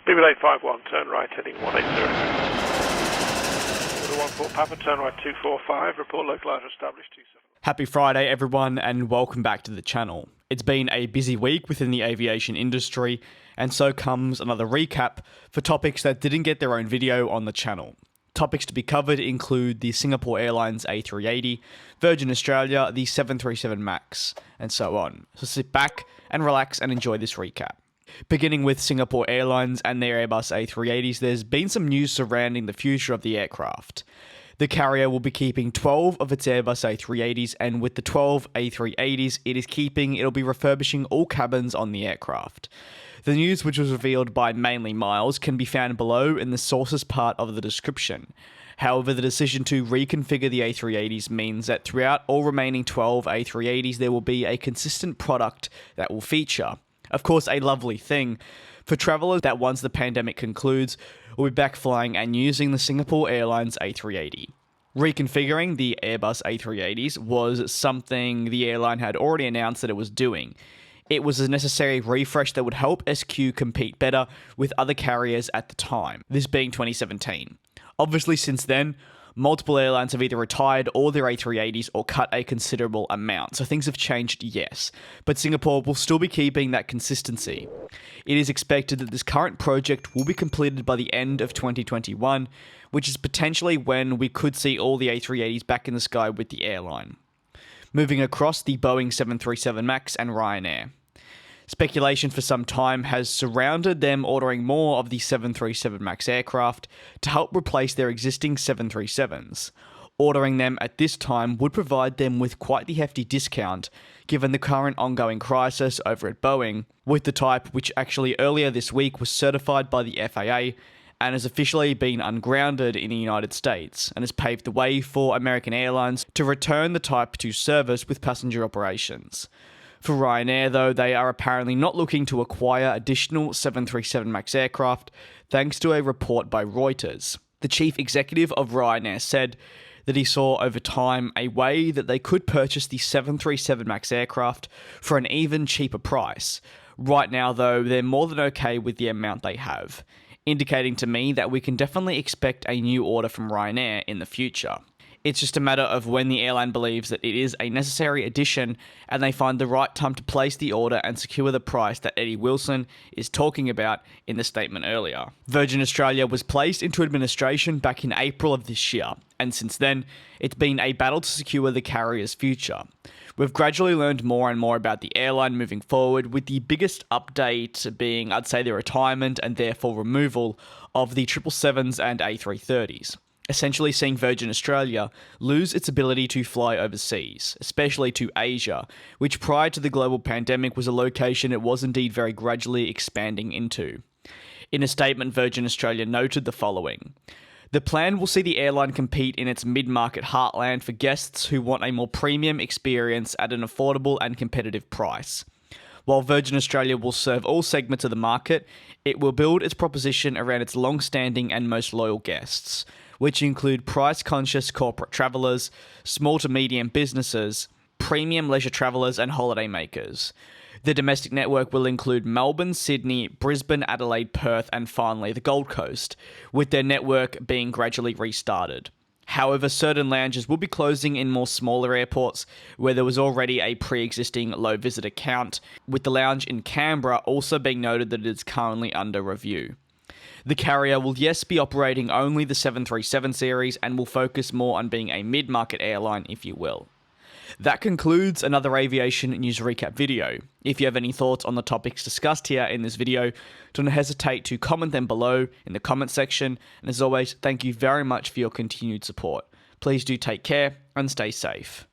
BB851, turn right, heading 180. 14 Papa, turn right 245, report localizer established 27. Happy Friday everyone and welcome back to the channel. It's been a busy week within the aviation industry, and so comes another recap for topics that didn't get their own video on the channel. Topics to be covered include the Singapore Airlines A380, Virgin Australia, the 737 MAX, and so on. So sit back and relax and enjoy this recap. Beginning with Singapore Airlines and their Airbus A380s, there's been some news surrounding the future of the aircraft. The carrier will be keeping 12 of its Airbus A380s, and with the 12 A380s it'll be refurbishing all cabins on the aircraft. The news, which was revealed by Mainly Miles, can be found below in the sources part of the description. However, the decision to reconfigure the A380s means that throughout all remaining 12 A380s there will be a consistent product that will feature. Of course, a lovely thing for travellers that once the pandemic concludes will be back flying and using the Singapore Airlines A380. Reconfiguring the Airbus A380s was something the airline had already announced that it was doing. It was a necessary refresh that would help SQ compete better with other carriers at the time, this being 2017. Obviously, since then, multiple airlines have either retired all their A380s or cut a considerable amount, so things have changed, yes. But Singapore will still be keeping that consistency. It is expected that this current project will be completed by the end of 2021, which is potentially when we could see all the A380s back in the sky with the airline. Moving across, the Boeing 737 MAX and Ryanair. Speculation for some time has surrounded them ordering more of the 737 MAX aircraft to help replace their existing 737s. Ordering them at this time would provide them with quite the hefty discount, given the current ongoing crisis over at Boeing, with the type which actually earlier this week was certified by the FAA and has officially been ungrounded in the United States, and has paved the way for American Airlines to return the type to service with passenger operations. For Ryanair, though, they are apparently not looking to acquire additional 737 MAX aircraft, thanks to a report by Reuters. The chief executive of Ryanair said that he saw over time a way that they could purchase the 737 MAX aircraft for an even cheaper price. Right now, though, they're more than okay with the amount they have, indicating to me that we can definitely expect a new order from Ryanair in the future. It's just a matter of when the airline believes that it is a necessary addition and they find the right time to place the order and secure the price that Eddie Wilson is talking about in the statement earlier. Virgin Australia was placed into administration back in April of this year, and since then, it's been a battle to secure the carrier's future. We've gradually learned more and more about the airline moving forward, with the biggest update being, I'd say, the retirement and therefore removal of the 777s and A330s. Essentially seeing Virgin Australia lose its ability to fly overseas, especially to Asia, which prior to the global pandemic was a location it was indeed very gradually expanding into. In a statement, Virgin Australia noted the following: "The plan will see the airline compete in its mid-market heartland for guests who want a more premium experience at an affordable and competitive price. While Virgin Australia will serve all segments of the market, it will build its proposition around its long-standing and most loyal guests, which include price-conscious corporate travellers, small to medium businesses, premium leisure travellers and holidaymakers. The domestic network will include Melbourne, Sydney, Brisbane, Adelaide, Perth and finally the Gold Coast, with their network being gradually restarted. However, certain lounges will be closing in more smaller airports where there was already a pre-existing low visitor count, with the lounge in Canberra also being noted that it is currently under review. The carrier will yes be operating only the 737 series and will focus more on being a mid-market airline, if you will." That concludes another aviation news recap video. If you have any thoughts on the topics discussed here in this video, don't hesitate to comment them below in the comment section, and as always, thank you very much for your continued support. Please do take care and stay safe.